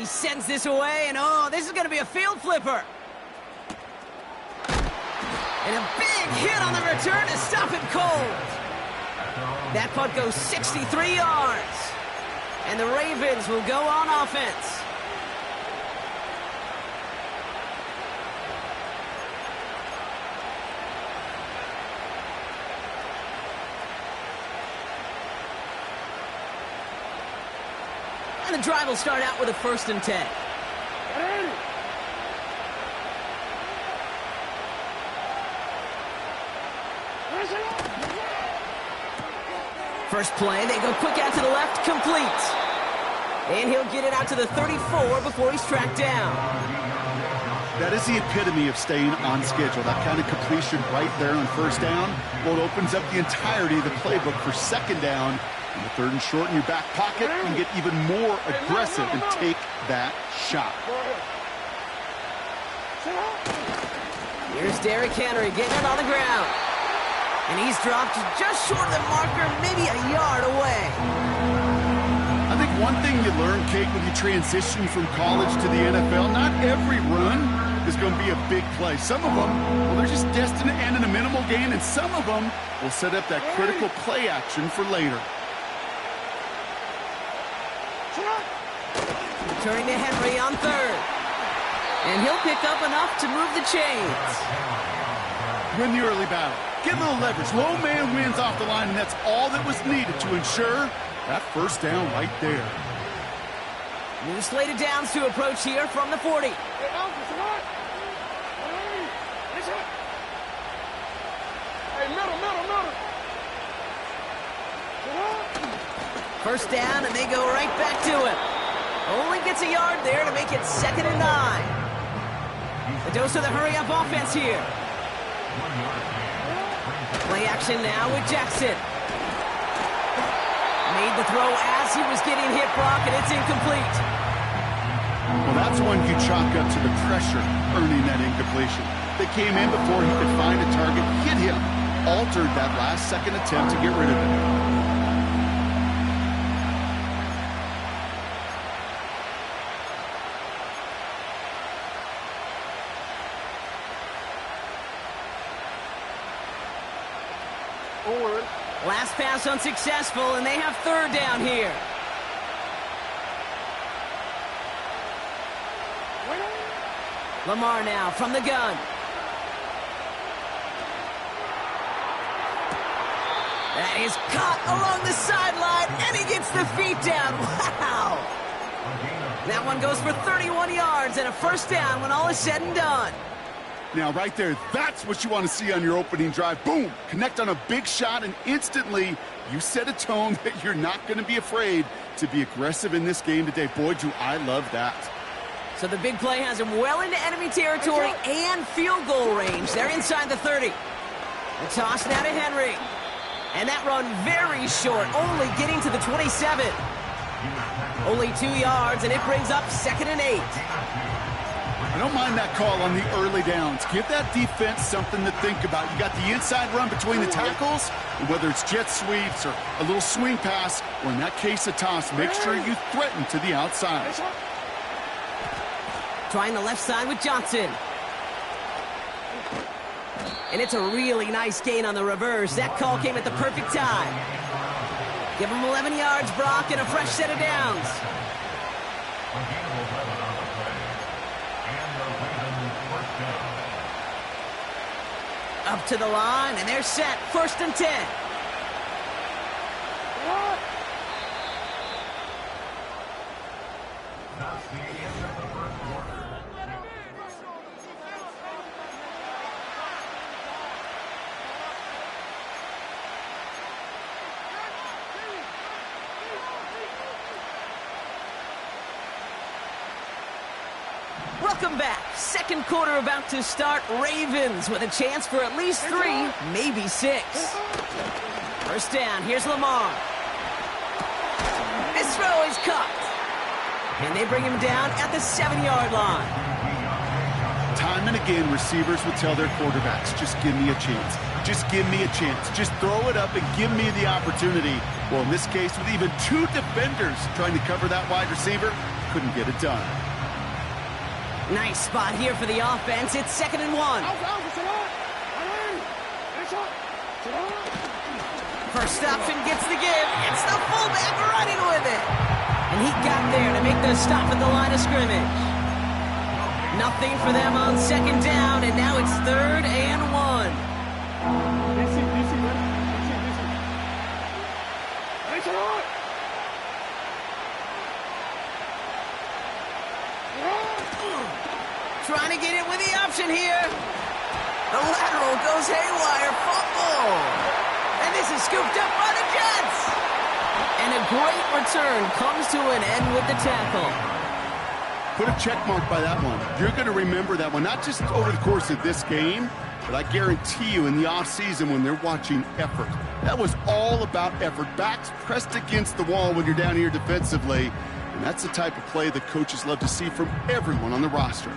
He sends this away, and oh, this is going to be a field flipper. And a big hit on the return to stop him cold. That punt goes 63 yards. And the Ravens will go on offense. And the drive will start out with a 1st and 10. First play, they go quick out to the left, complete. And he'll get it out to the 34 before he's tracked down. That is the epitome of staying on schedule. That kind of completion right there on 1st down. Well, it opens up the entirety of the playbook for 2nd down. And the 3rd and short in your back pocket, you can get even more aggressive and take that shot. Here's Derrick Henry getting it on the ground. And he's dropped just short of the marker, maybe a yard away. I think one thing you learn, Kate, when you transition from college to the NFL, not every run is going to be a big play. Some of them, well, they're just destined to end in a minimal gain, and some of them will set up that critical play action for later. Turning to Henry on 3rd. And he'll pick up enough to move the chains. Win the early battle. Get a little leverage. Low man wins off the line, and that's all that was needed to ensure that 1st down right there. New slated downs to approach here from the 40. First down, and they go right back to it. Only gets a yard there to make it 2nd and 9. The dose of the hurry-up offense here. Play action now with Jackson. Made the throw as he was getting hit, Brock, and it's incomplete. Well, that's one you chalk up to the pressure earning that incompletion. They came in before he could find a target, hit him, altered that last-second attempt to get rid of it. Last pass unsuccessful, and they have 3rd down here. Lamar now from the gun. That is caught along the sideline, and he gets the feet down. Wow! That one goes for 31 yards and a 1st down when all is said and done. Now, right there, that's what you want to see on your opening drive. Boom! Connect on a big shot, and instantly you set a tone that you're not going to be afraid to be aggressive in this game today. Boy, do I love that. So the big play has him well into enemy territory and field goal range. They're inside the 30. The toss now to Henry. And that run very short, only getting to the 27. Only 2 yards, and it brings up 2nd and 8. I don't mind that call on the early downs. Give that defense something to think about. You got the inside run between the tackles, and whether it's jet sweeps or a little swing pass, or in that case a toss, make sure you threaten to the outside. Trying the left side with Johnson. And it's a really nice gain on the reverse. That call came at the perfect time. Give him 11 yards, Brock, and a fresh set of downs. Up to the line, and they're set. 1st and 10. Welcome back. 2nd quarter about to start. Ravens with a chance for at least 3, maybe 6. 1st down. Here's Lamar. This throw is caught. And they bring him down at the 7-yard line. Time and again, receivers will tell their quarterbacks, just give me a chance. Just give me a chance. Just throw it up and give me the opportunity. Well, in this case, with even 2 defenders trying to cover that wide receiver, couldn't get it done. Nice spot here for the offense. It's 2nd and 1. First option gets the give. It's the fullback running with it. And he got there to make the stop at the line of scrimmage. Nothing for them on 2nd down, and now it's 3rd and 1. Trying to get it with the option here. The lateral goes haywire. Fumble. And this is scooped up by the Jets. And a great return comes to an end with the tackle. Put a check mark by that one. You're going to remember that one, not just over the course of this game, but I guarantee you in the offseason when they're watching effort. That was all about effort. Backs pressed against the wall when you're down here defensively. And that's the type of play that coaches love to see from everyone on the roster.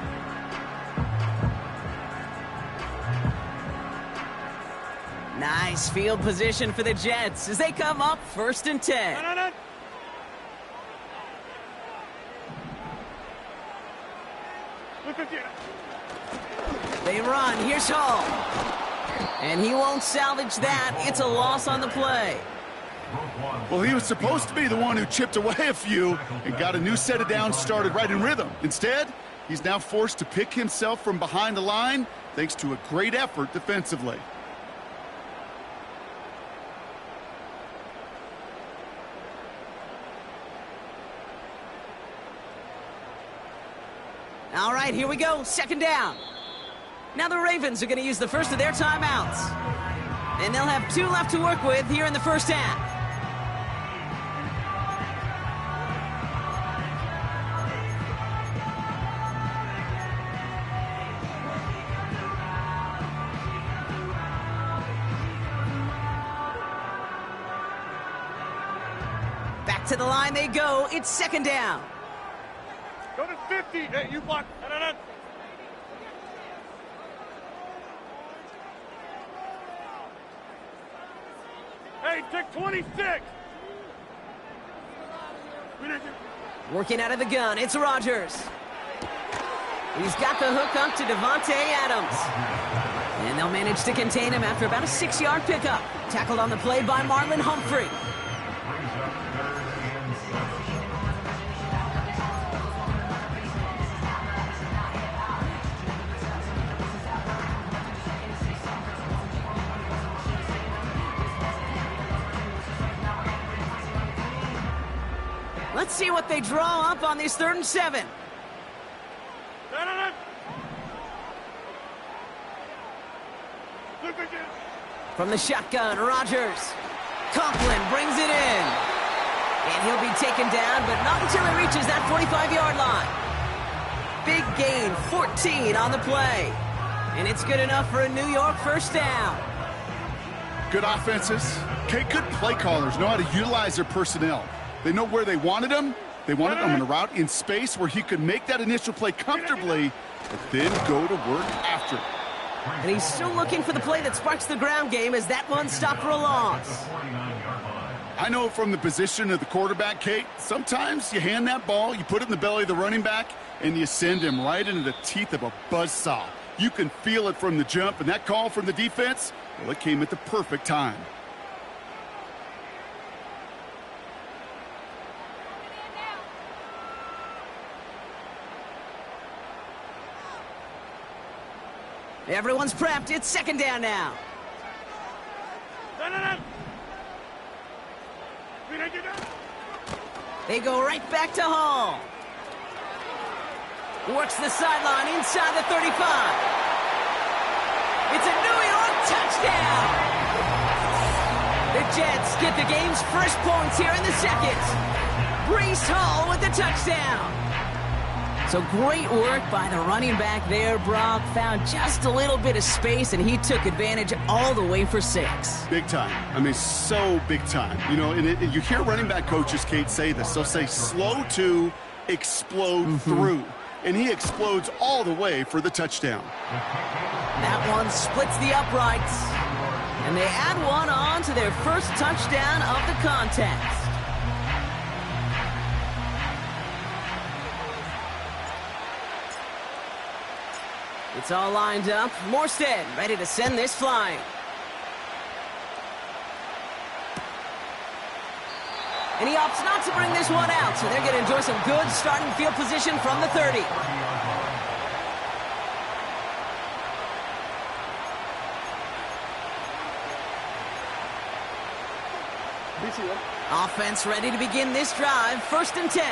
Nice field position for the Jets as they come up 1st and 10. They run. Here's Hall. And he won't salvage that. It's a loss on the play. Well, he was supposed to be the one who chipped away a few and got a new set of downs started right in rhythm. Instead, he's now forced to pick himself from behind the line thanks to a great effort defensively. All right, here we go. 2nd down. Now the Ravens are going to use the first of their timeouts. And they'll have 2 left to work with here in the first half. Back to the line they go. It's 2nd down. Go to 50. Hey, you block. No. Hey, take 26. Working out of the gun, it's Rodgers. He's got the hook up to Devontae Adams. And they'll manage to contain him after about a 6-yard pickup. Tackled on the play by Marlon Humphrey. Let's see what they draw up on these 3rd and 7. From the shotgun, Rodgers. Conklin brings it in. And he'll be taken down, but not until he reaches that 45-yard line. Big gain, 14 on the play. And it's good enough for a New York first down. Good offenses. Okay, good play callers know how to utilize their personnel. They know where they wanted him. They wanted him on a route in space where he could make that initial play comfortably, but then go to work after. And he's still looking for the play that sparks the ground game as that one stopped for a loss. I know from the position of the quarterback, Kate, sometimes you hand that ball, you put it in the belly of the running back, and you send him right into the teeth of a buzzsaw. You can feel it from the jump, and that call from the defense, well, it came at the perfect time. Everyone's prepped. It's 2nd down now. They go right back to Hall. Works the sideline inside the 35. It's a New York touchdown. The Jets get the game's first points here in the 2nd. Breece Hall with the touchdown. So great work by the running back there, Brock. Found just a little bit of space, and he took advantage all the way for 6. Big time. I mean, so big time. You know, and you hear running back coaches, Kate, say this. They'll say slow to explode through. And he explodes all the way for the touchdown. That one splits the uprights. And they add one on to their first touchdown of the contest. It's all lined up. Morstead ready to send this flying. And he opts not to bring this one out, so they're going to enjoy some good starting field position from the 30. Offense ready to begin this drive. 1st and 10.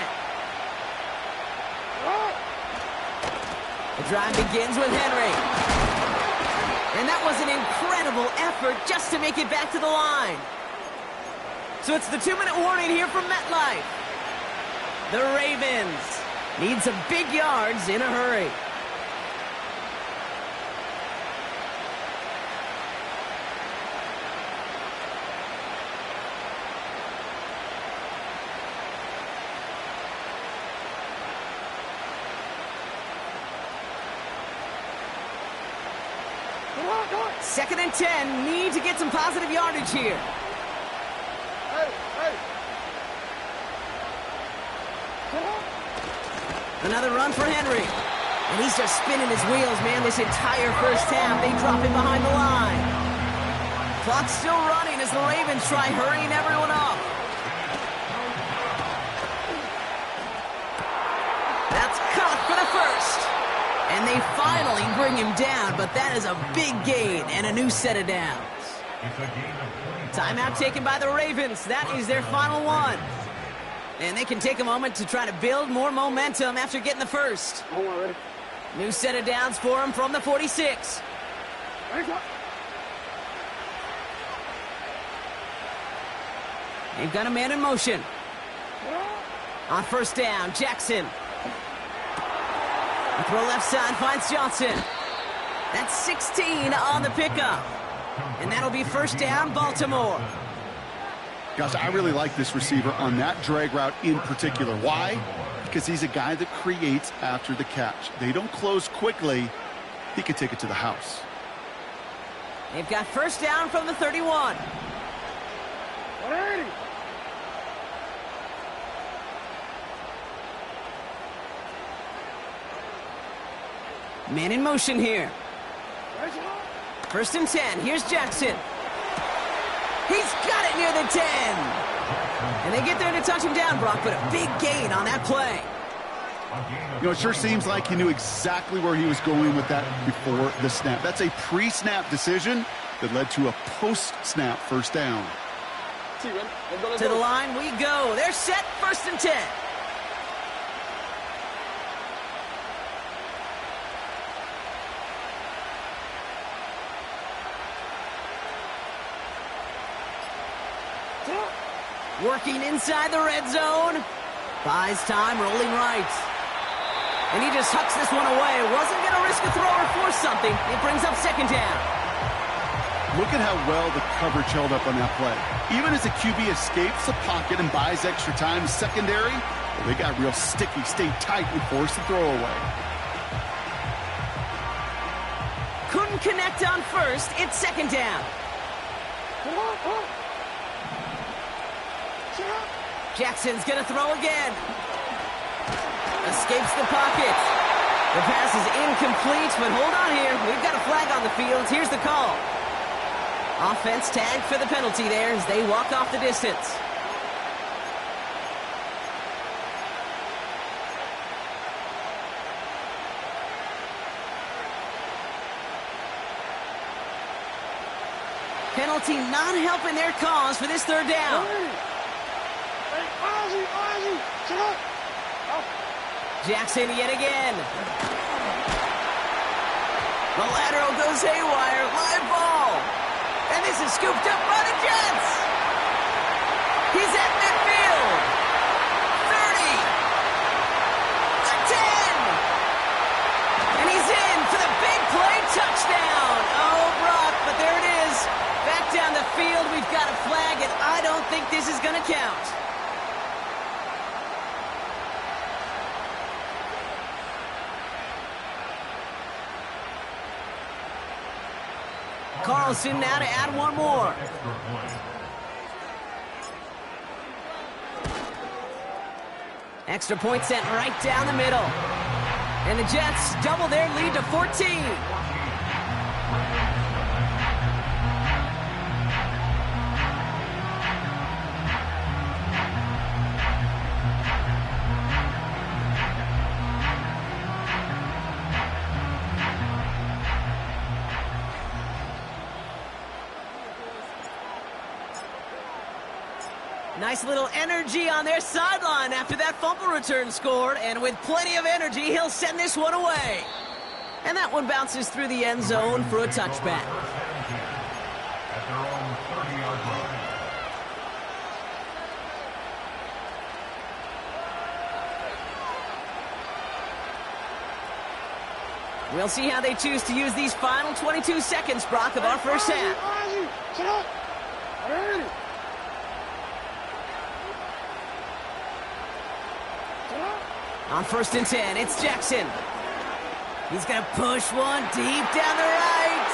The drive begins with Henry. And that was an incredible effort just to make it back to the line. So it's the 2-minute warning here from MetLife. The Ravens need some big yards in a hurry. Come on. 2nd and 10, need to get some positive yardage here. Hey. Come on. Another run for Henry. And he's just spinning his wheels, man, this entire first half. They drop him behind the line. Clock's still running as the Ravens try hurrying everyone up. That's caught for the first. And they finally bring him down, but that is a big gain and a new set of downs. Timeout taken by the Ravens. That is their final one. And they can take a moment to try to build more momentum after getting the first. New set of downs for him from the 46. They've got a man in motion. On 1st down, Jackson. The throw left side finds Johnson. That's 16 on the pickup. And that'll be 1st down, Baltimore. Gosh, I really like this receiver on that drag route in particular. Why? Because he's a guy that creates after the catch. They don't close quickly. He could take it to the house. They've got 1st down from the 31. 180. Man in motion here. 1st and 10. Here's Jackson. He's got it near the 10. And they get there to touch him down, Brock, but a big gain on that play. You know, it sure seems like he knew exactly where he was going with that before the snap. That's a pre-snap decision that led to a post-snap 1st down. To the line we go. They're set. 1st and 10. Working inside the red zone. Buys time, rolling right. And he just hucks this one away. Wasn't going to risk a throw or force something. It brings up 2nd down. Look at how well the coverage held up on that play. Even as the QB escapes the pocket and buys extra time secondary, well, they got real sticky, stayed tight, and forced the throw away. Couldn't connect on 1st. It's 2nd down. Jackson's going to throw again. Escapes the pocket. The pass is incomplete, but hold on here. We've got a flag on the field. Here's the call. Offense tagged for the penalty there as they walk off the distance. Penalty not helping their cause for this 3rd down. Jackson yet again. The lateral goes haywire. Live ball. And this is scooped up by the Jets. He's at midfield. 30. The 10. And he's in for the big play touchdown. Oh, Brock, but there it is. Back down the field. We've got a flag, and I don't think this is going to count. Carlson now to add one more. Extra point sent right down the middle. And the Jets double their lead to 14. Nice little energy on their sideline after that fumble return scored, and with plenty of energy, he'll send this one away. And that one bounces through the end zone for a touchback. At their own 30-yard line. We'll see how they choose to use these final 22 seconds, Brock, of our first half. On 1st and 10, it's Jackson. He's going to push one deep down the right.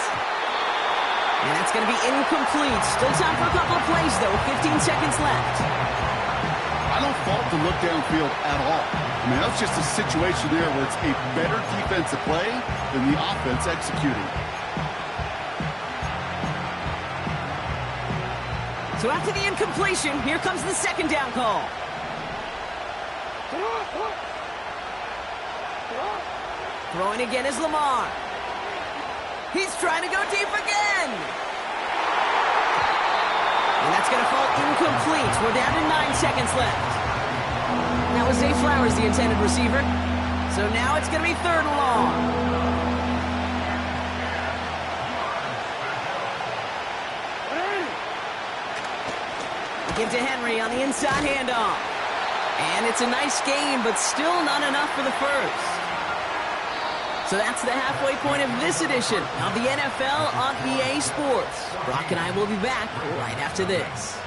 And that's going to be incomplete. Still time for a couple of plays, though. 15 seconds left. I don't fault the look downfield at all. I mean, that's just a situation there where it's a better defensive play than the offense executing. So after the incompletion, here comes the second down call. Throwing again is Lamar. He's trying to go deep again. And that's going to fall incomplete. We're down to 9 seconds left. That was Zay Flowers, the intended receiver. So now it's going to be 3rd and long. Give to Henry on the inside handoff. And it's a nice gain, but still not enough for the first. So that's the halfway point of this edition of the NFL on EA Sports. Brock and I will be back right after this.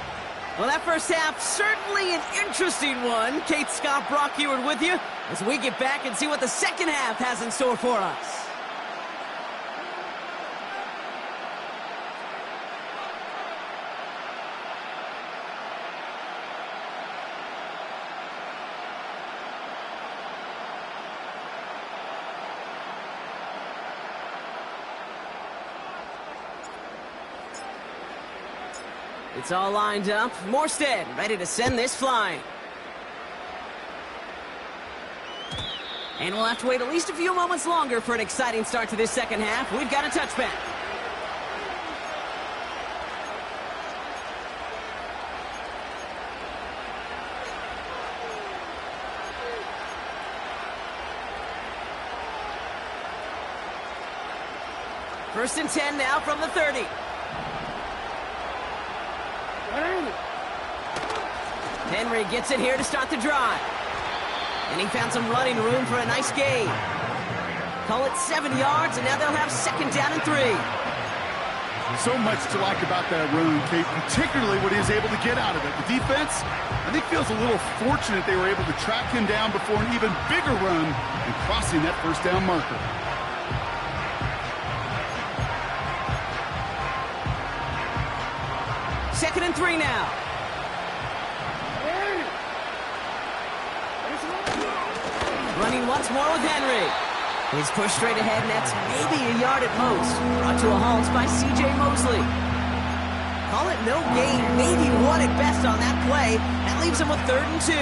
Well, that first half, certainly an interesting one. Kate, Scott, Brock here with you as we get back and see what the second half has in store for us. It's all lined up. Morstead ready to send this flying. And we'll have to wait at least a few moments longer for an exciting start to this second half. We've got a touchback. First and 10 now from the 30. Henry gets it here to start the drive. And he found some running room for a nice gain. Call it 7 yards, and now they'll have 2nd down and 3. So much to like about that run, Kate, particularly what he was able to get out of it. The defense, I think, feels a little fortunate they were able to track him down before an even bigger run and crossing that first down marker. Second and 3 now. Running once more with Henry. He's pushed straight ahead, and that's maybe a yard at most. Brought to a halt by C.J. Mosley. Call it no gain, maybe 1 at best on that play. That leaves him with 3rd and 2.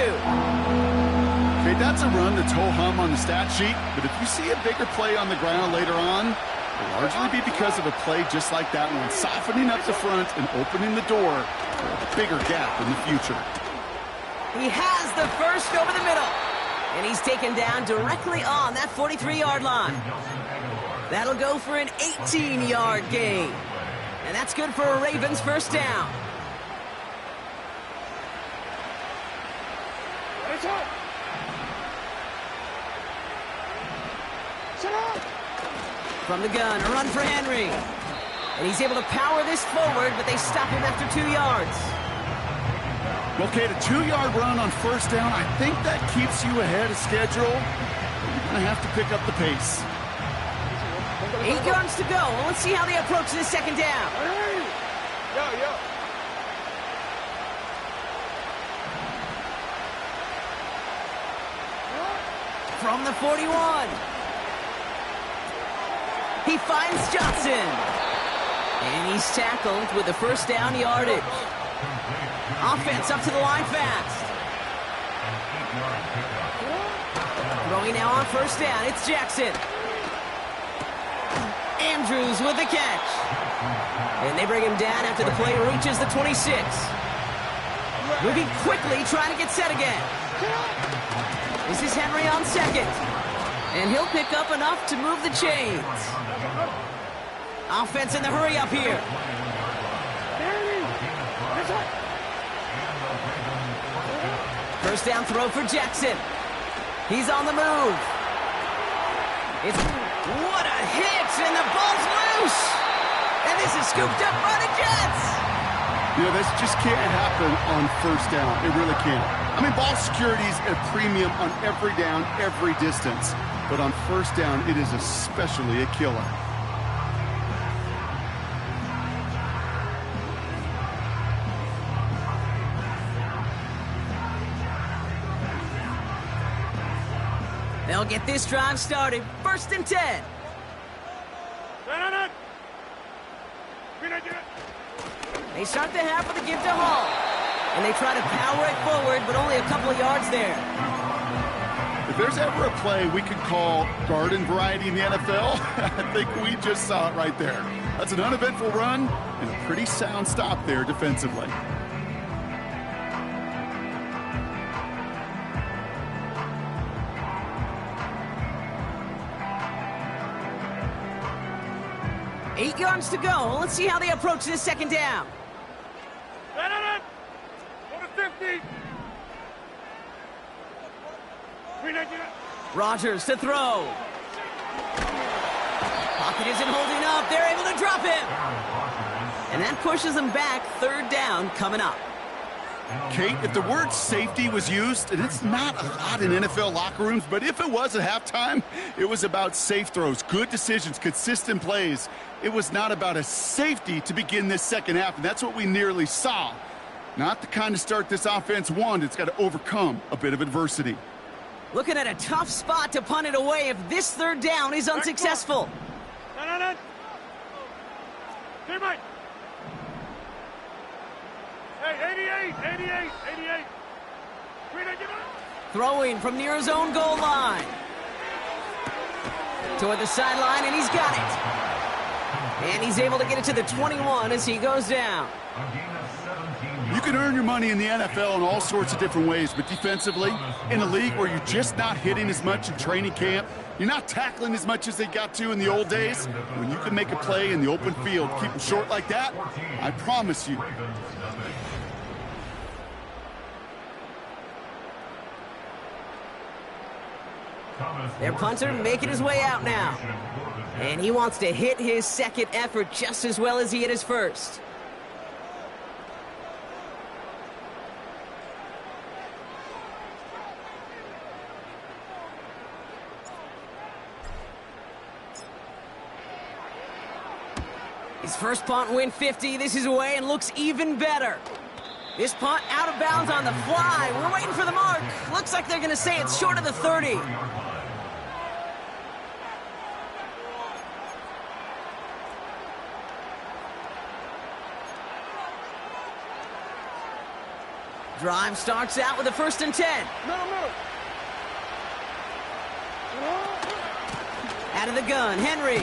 Okay, that's a run that's ho-hum on the stat sheet, but if you see a bigger play on the ground later on, it'll largely be because of a play just like that one, softening up the front and opening the door for a bigger gap in the future. He has the first over the middle. And he's taken down directly on that 43-yard line. That'll go for an 18-yard gain. And that's good for a Ravens first down. From the gun, a run for Henry. And he's able to power this forward, but they stop him after 2 yards. Okay, the 2-yard run on first down, I think that keeps you ahead of schedule. You're going to have to pick up the pace. 8 yards to go. Well, let's see how they approach this second down. From the 41. He finds Johnson. And he's tackled with the first down yardage. Offense up to the line fast. Throwing now on first down. It's Jackson. Andrews with the catch. And they bring him down after the play reaches the 26. Moving quickly, trying to get set again. This is Henry on second. And he'll pick up enough to move the chains. Offense in the hurry up here. First down throw for Jackson. He's on the move. What a hit, and the ball's loose. And this is scooped up by the Jets. You know, this just can't happen on first down. It really can't. I mean, ball security is a premium on every down, every distance. But on first down, it is especially a killer. They'll get this drive started. First and 10. They start the half with a give to Hall. And they try to power it forward, but only a couple of yards there. If there's ever a play we could call garden variety in the NFL, I think we just saw it right there. That's an uneventful run and a pretty sound stop there defensively. Eight yards to go. Let's see how they approach this second down. Go to 50. Rodgers to throw. Pocket isn't holding up. They're able to drop him. And that pushes them back. Third down coming up. Kate, if the word safety was used, and it's not a lot in NFL locker rooms, but if it was at halftime, it was about safe throws, good decisions, consistent plays. It was not about a safety to begin this second half, and that's what we nearly saw. Not the kind of start this offense wanted. It's got to overcome a bit of adversity. Looking at a tough spot to punt it away if this third down is unsuccessful. Hey, 88. Throwing from near his own goal line. Toward the sideline, and he's got it. And he's able to get it to the 21 as he goes down. You can earn your money in the NFL in all sorts of different ways, but defensively, in a league where you're just not hitting as much in training camp, you're not tackling as much as they got to in the old days, when you can make a play in the open field, keep them short like that, I promise you. Their punter making his way out now. And he wants to hit his second effort just as well as he hit his first. His first punt win 50. This is away and looks even better. This punt out of bounds on the fly. We're waiting for the mark. Looks like they're going to say it's short of the 30. Drive starts out with a first and 10. Out of the gun, Henry.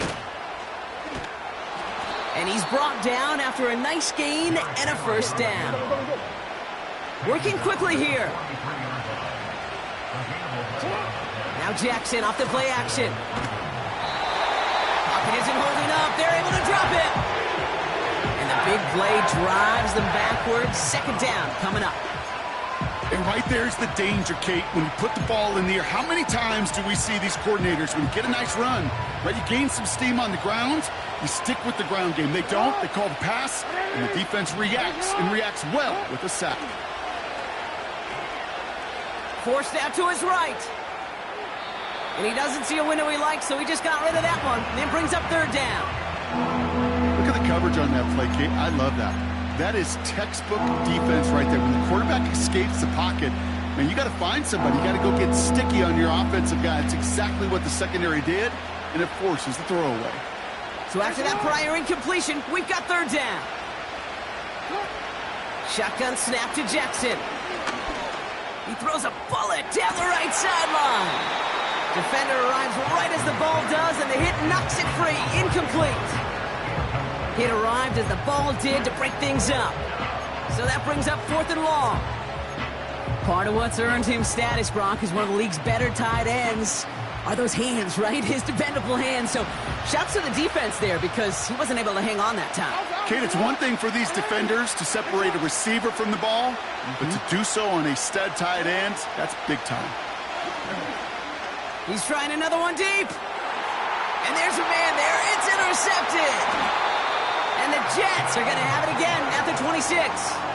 And he's brought down after a nice gain and a first down. Working quickly here. Now Jackson off the play action. Pocket isn't holding up. They're able to drop it. And the big play drives them backwards. Second down coming up. And right there's the danger, Kate, when you put the ball in the air. How many times do we see these coordinators, when you get a nice run, right, you gain some steam on the ground, you stick with the ground game. They don't, they call the pass, and the defense reacts, and reacts well with a sack. Forced out to his right. And he doesn't see a window he likes, so he just got rid of that one. And then brings up third down. Look at the coverage on that play, Kate. I love that. That is textbook defense right there. When the quarterback escapes the pocket, man, you got to find somebody. You got to go get sticky on your offensive guy. It's exactly what the secondary did, and it forces the throwaway. So after that prior incompletion, we've got third down. Shotgun snap to Jackson. He throws a bullet down the right sideline. Defender arrives right as the ball does, and the hit knocks it free. Incomplete. Hit arrived as the ball did to break things up. So that brings up 4th and long. Part of what's earned him status, Gronk, is one of the league's better tight ends. Are those hands, right? His dependable hands. So shouts to the defense there because he wasn't able to hang on that time. Kate, it's one thing for these defenders to separate a receiver from the ball, but to do so on a stud tight end, that's big time. He's trying another one deep. And there's a man there. It's intercepted. And the Jets are going to have it again at the 26.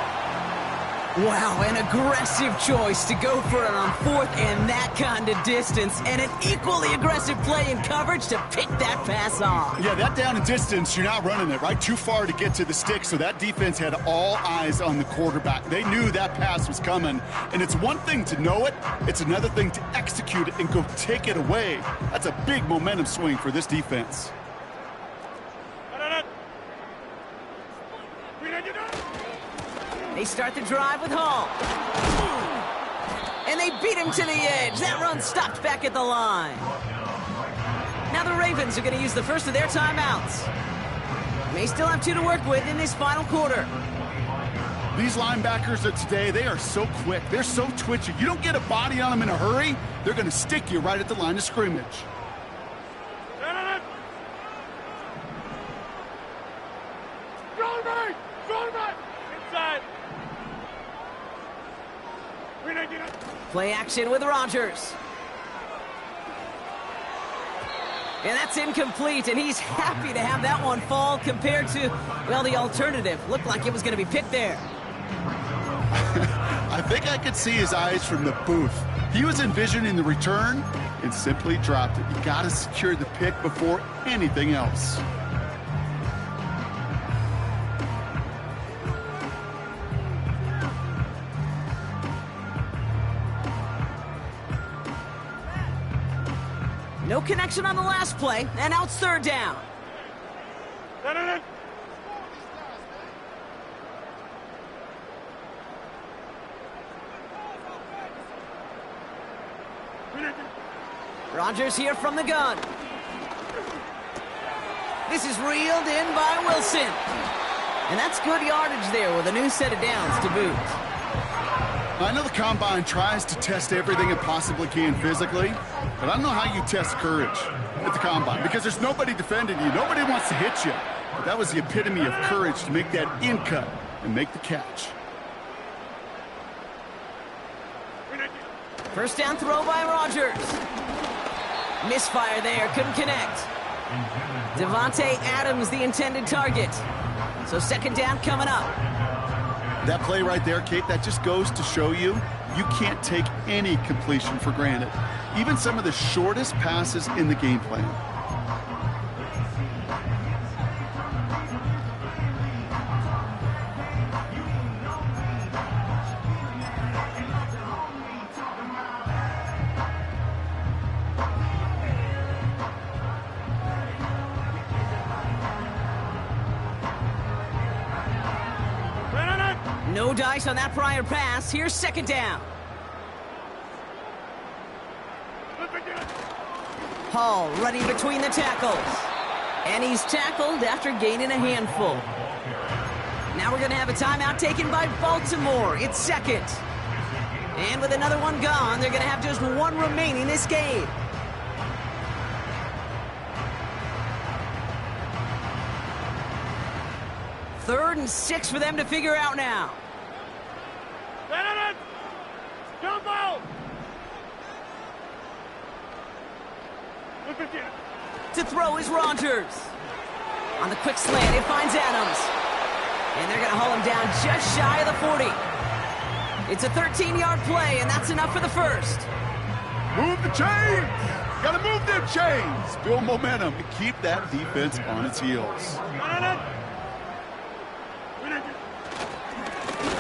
Wow, an aggressive choice to go for it on 4th and that kind of distance, and an equally aggressive play in coverage to pick that pass off. Yeah, that down and distance, you're not running it, right? Too far to get to the stick, so that defense had all eyes on the quarterback. They knew that pass was coming, and it's one thing to know it, it's another thing to execute it and go take it away. That's a big momentum swing for this defense. They start the drive with Hall. And they beat him to the edge. That run stopped back at the line. Now the Ravens are going to use the first of their timeouts. May still have 2 to work with in this final quarter. These linebackers of today, they are so quick. They're so twitchy. You don't get a body on them in a hurry, they're going to stick you right at the line of scrimmage. Play action with Rodgers. And that's incomplete, and he's happy to have that one fall compared to, well, the alternative. Looked like it was going to be picked there. I think I could see his eyes from the booth. He was envisioning the return and simply dropped it. You got to secure the pick before anything else. No connection on the last play, and now it's third down. Rodgers here from the gun. This is reeled in by Wilson. And that's good yardage there with a new set of downs to boot. I know the Combine tries to test everything it possibly can physically, but I don't know how you test courage at the Combine because there's nobody defending you. Nobody wants to hit you. But that was the epitome of courage to make that in cut and make the catch. First down throw by Rodgers. Misfire there, couldn't connect. Devontae Adams, the intended target. So second down coming up. That play right there, Kate, that just goes to show you, you can't take any completion for granted. Even some of the shortest passes in the game plan. No dice on that prior pass. Here's second down. Hall running between the tackles. And he's tackled after gaining a handful. Now we're going to have a timeout taken by Baltimore. It's second. And with another one gone, they're going to have just one remaining this game. Third and 6 for them to figure out now. To throw is Rodgers. On the quick slant, it finds Adams. And they're going to haul him down just shy of the 40. It's a 13-yard play, and that's enough for the first. Move the chains! Got to move them chains! Build momentum and keep that defense on its heels.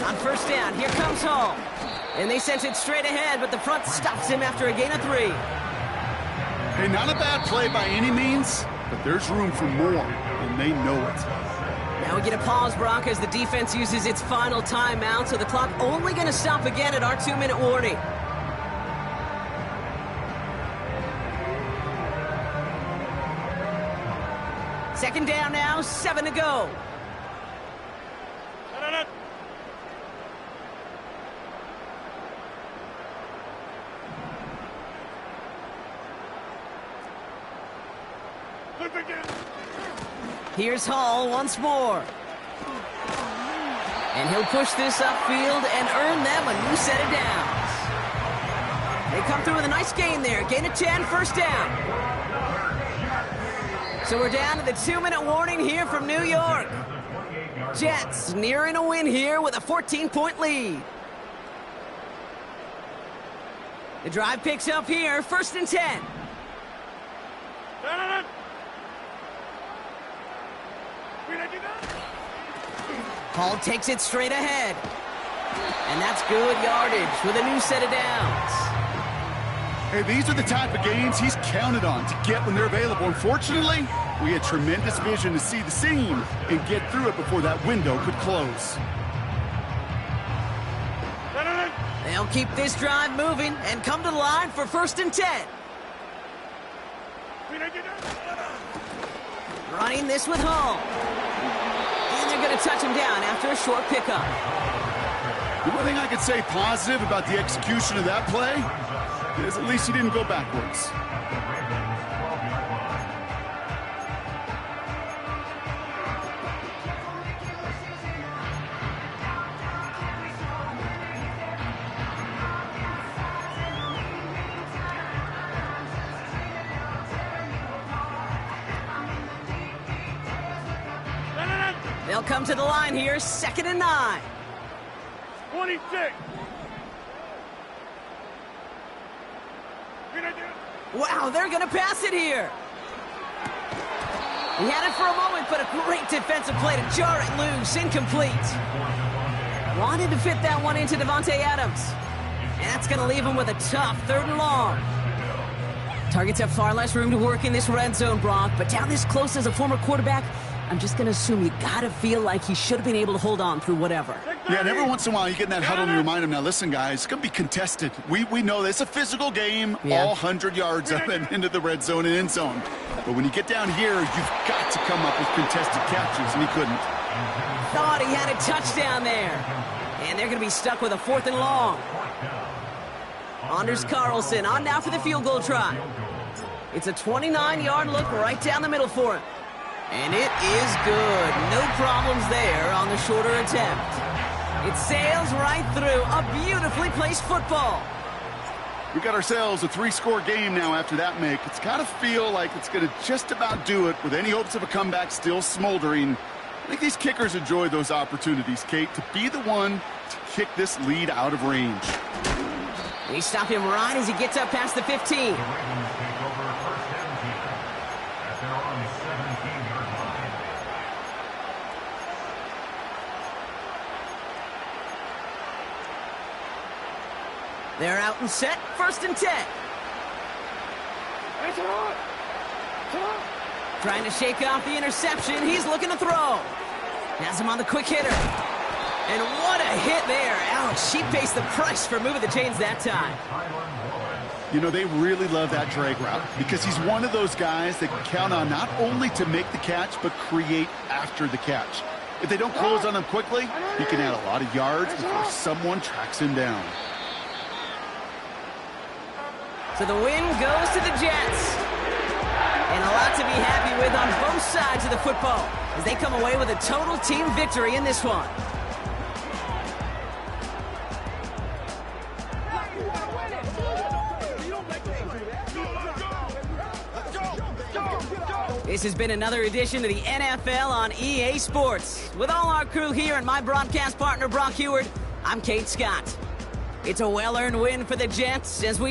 On first down, here comes Hall. And they sent it straight ahead, but the front stops him after a gain of 3. Hey, not a bad play by any means, but There's room for more, and they know it. Now we get a pause, Brock, as the defense uses its final timeout, so the clock only going to stop again at our 2-minute warning. Second down now, 7 to go. Here's Hall once more. And he'll push this upfield and earn them a new set of downs. They come through with a nice gain there. Gain of 10, first down. So we're down to the 2-minute warning here from New York. Jets nearing a win here with a 14-point lead. The drive picks up here, first and 10. Hall takes it straight ahead. And that's good yardage with a new set of downs. Hey, these are the type of gains he's counted on to get when they're available. Unfortunately, we had tremendous vision to see the seam and get through it before that window could close. They'll keep this drive moving and come to the line for first and 10. Running this with Hall. And they're going to touch him down after a short pickup. The one thing I could say positive about the execution of that play is at least he didn't go backwards. They'll come to the line here, 2nd and 9. 26. Wow, they're going to pass it here. He had it for a moment, but a great defensive play to jar it loose, incomplete. Wanted to fit that one into Davante Adams. And that's going to leave him with a tough 3rd and long. Targets have far less room to work in this red zone, Brock, but down this close as a former quarterback, I'm just going to assume you got to feel like he should have been able to hold on through whatever. Yeah, and every once in a while you get in that huddle and you remind him, now listen, guys, it's going to be contested. We know this. It's a physical game, all 100 yards up and into the red zone and end zone. But when you get down here, you've got to come up with contested catches, and he couldn't. Thought he had a touchdown there. And they're going to be stuck with a 4th and long. Anders Carlson on now for the field goal try. It's a 29-yard look right down the middle for him. And it is good. No problems there on the shorter attempt. It sails right through a beautifully placed football. We got ourselves a 3-score game now after that make. It's got to feel like it's going to just about do it with any hopes of a comeback still smoldering. I think these kickers enjoy those opportunities, Kate, to be the one to kick this lead out of range. They stop him right as he gets up past the 15. They're out and set, 1st and 10. Trying to shake off the interception. He's looking to throw. Has him on the quick hitter. And what a hit there. Ouch, she pays the price for moving the chains that time. You know, they really love that drag route because he's one of those guys that can count on not only to make the catch, but create after the catch. If they don't close on him quickly, he can add a lot of yards before someone tracks him down. So the win goes to the Jets. And a lot to be happy with on both sides of the football as they come away with a total team victory in this one. This has been another edition of the NFL on EA Sports. With all our crew here and my broadcast partner, Brock Heward, I'm Kate Scott. It's a well-earned win for the Jets as we